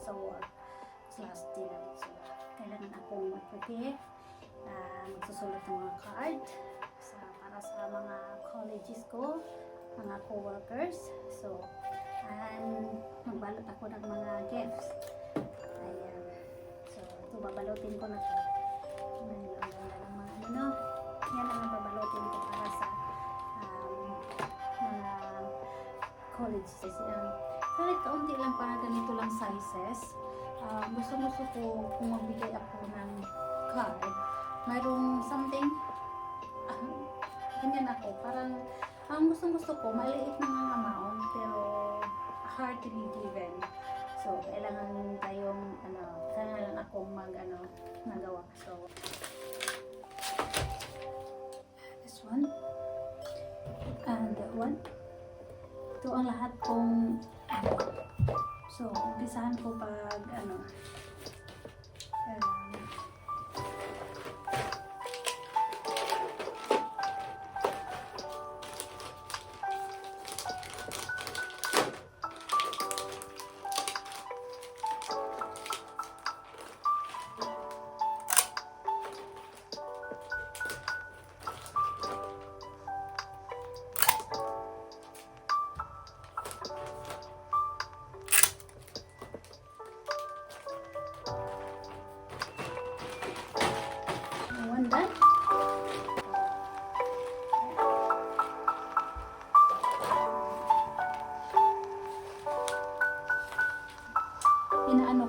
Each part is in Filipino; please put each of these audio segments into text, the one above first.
sa work last dinner. So, kailangan akong mag-prepare, magsusulat ng mga card para sa mga colleges ko, mga co-workers. So, magbalot ako ng mga gifts. Ayan. So, ito babalutin ko na ito. Ang ganda ng mga ano. Yan ang babalutin ko para sa mga colleges. Kahit kaunti lang, para ganito lang sizes. Gusto ko kung magbigay ako ng card, mayroong something, ganyan ako, parang ang gusto ko, maliit na mga amount, pero heartily given. So, kailangan kailangan akong nagawa. So, this one, and that one. Ito ang lahat kong so, umpisahan ko pag done.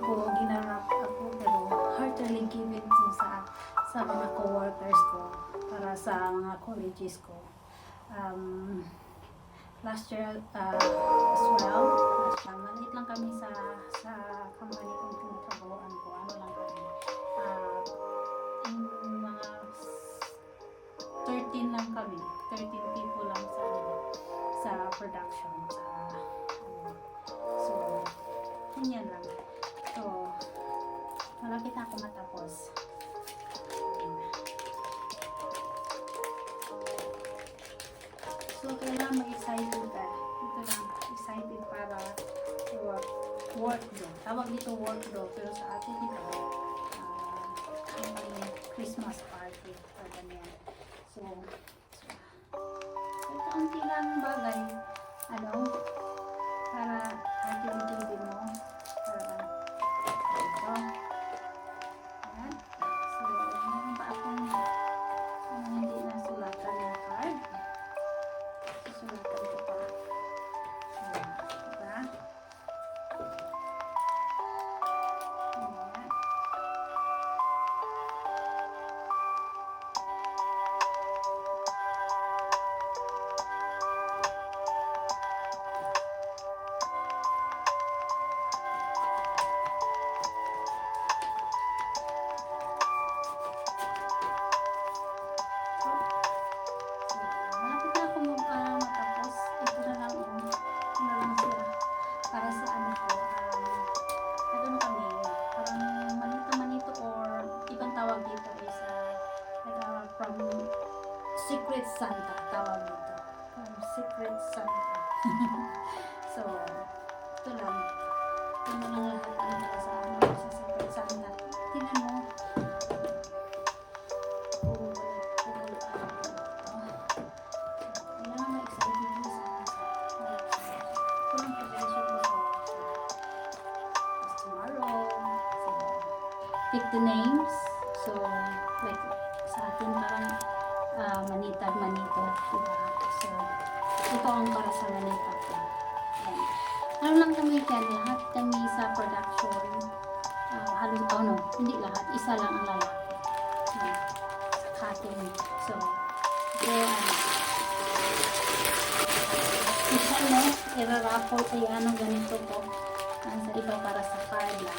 Ginarap ako, pero heartily given to sa mga co-workers ko, para sa mga colleges ko. Last year as well, maliit lang kami sa company kong tinatrabahoan ko. Lang kami, mga 13 lang kami, 13 people lang sa production, so ganyan lang. So malapit na ako matapos. So kailangan mag-excited ka. Ito lang, excited para work do. Tawag dito work do, pero sa atin ito Christmas party o ganyan. So kaunti lang bagay, para activity mo, para ito. Ayan. So, meron pa akong hindi nasulatan ng card. Susulatan ko pa. Ayan. Diba? Ayan. From Secret Santa, tawag dito. From Secret Santa. So, ito lang. Ito na lang lahat ang nakasama sa Secret Santa. Tingnan mo. Kailangan ma-excited mo sa ito lang preparation ko sa tomorrow. So, pick the names. So, like, sa atin parang manita, diba? So, ito ang para sa manita ko. Ano lang kami dyan, lahat kami sa production, halos, hindi lahat, isa lang ang lalaki. Sa cutting. So, i-raffle ay ganito po. Sa iba para sa card lang.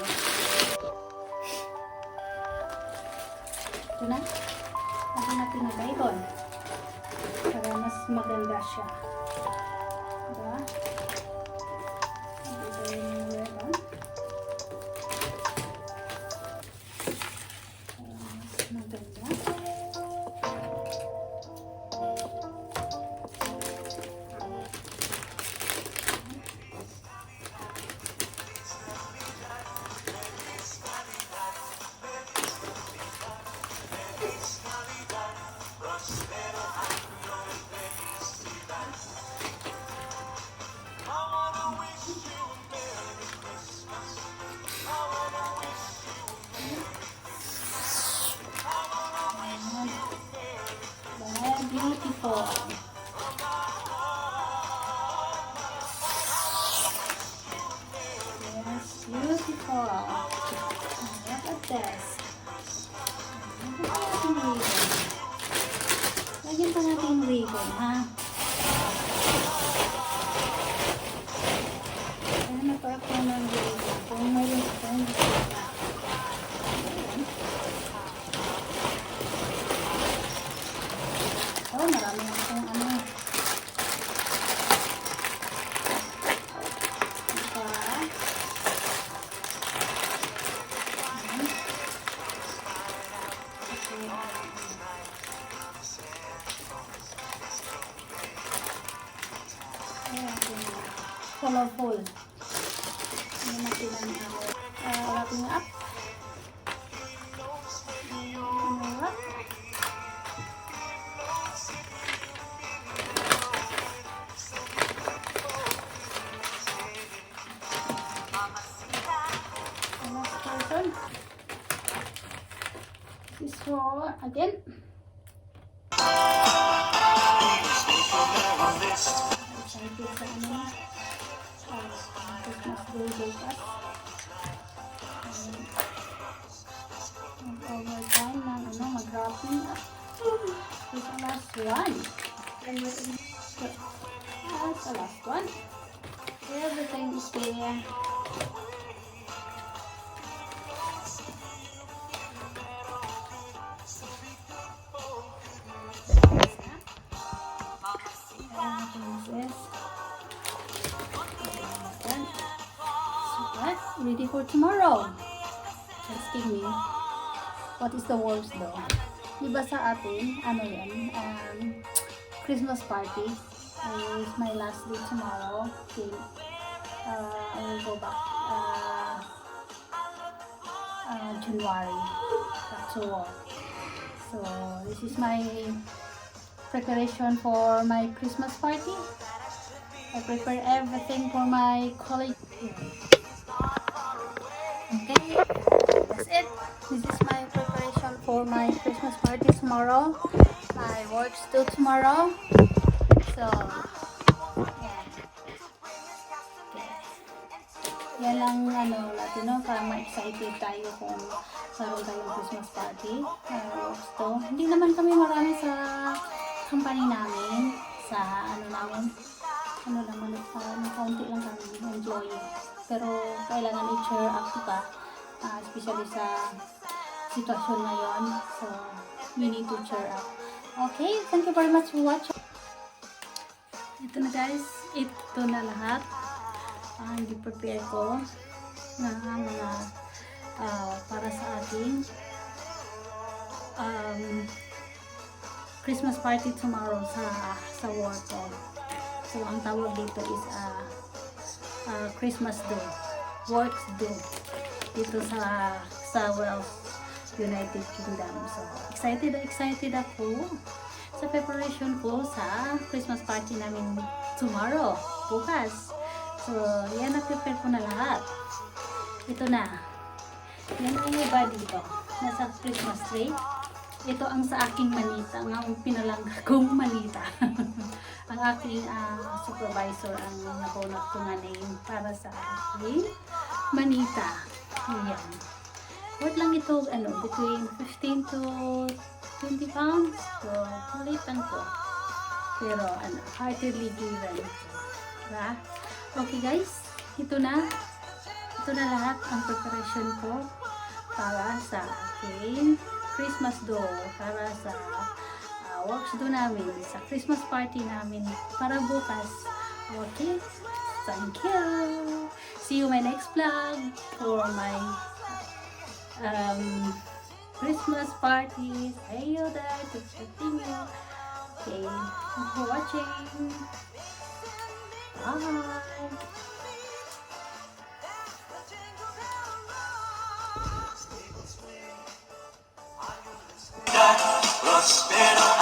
Ito na. Lagyan natin na gayron para mas maganda siya. Diba? Mas maganda. beautiful. Yes, beautiful. Look at this. Lagyan pa natin yung ribbon, ha? Ayan, nagparak ko ng ribbon. Kung mayroon ito, hindi ko na. Oh, marami na akong ano. Diba? Colorful. Hindi natin wrapping up. Wrap. Last person. This for again. Excited sa ano. Christmas Day bukas. Overtime ng ano, mag-wrapping up. This is the last one. That's the last one. Everything is there. Ready for tomorrow. Asking me, what is the worst though? Diba sa atin, ano yan, Christmas party is my last day tomorrow. Okay. I will go back January back to work. So this is my preparation for my Christmas party. I prepare everything for my college. Okay, that's it. This is my preparation for my Christmas party tomorrow. My work's due tomorrow. So, yeah. Okay. Yan lang ano natin, no? Para ma-excited tayo kung meron tayong Christmas party. Works to. Hindi naman kami marami sa company namin. Sa ano namin. Ano naman, kaunti lang kami employee. Pero kailangan i-cheer up ka, especially sa sitwasyon ngayon. So, we need to cheer up. Okay, thank you very much for watching. Ito na guys, ito na lahat. Prepare ko na mga para sa ating Christmas party tomorrow sa work ko. So, ang tawag dito is Christmas do, works do dito sa Wales, United Kingdom. So excited ako sa preparation ko sa Christmas party namin tomorrow, bukas. So yan, na-prepare ko na lahat. Ito na, yan ang iba dito nasa Christmas tree. Ito ang sa aking manita, ang pinalangga kong manita. Ang aking supervisor ang nakunat ko nga name para sa aking manita. Ayan. Worth lang ito, between 15 to 20 pounds. So, kulitan ko. Pero, heartedly given. Diba? Okay guys, ito na lahat ang preparation ko para sa aking Christmas do, para sa works do namin, sa Christmas party namin para bukas. Okay, thank you. See you my next vlog for my Christmas party. See you there to continue. Okay, thanks for watching. Bye.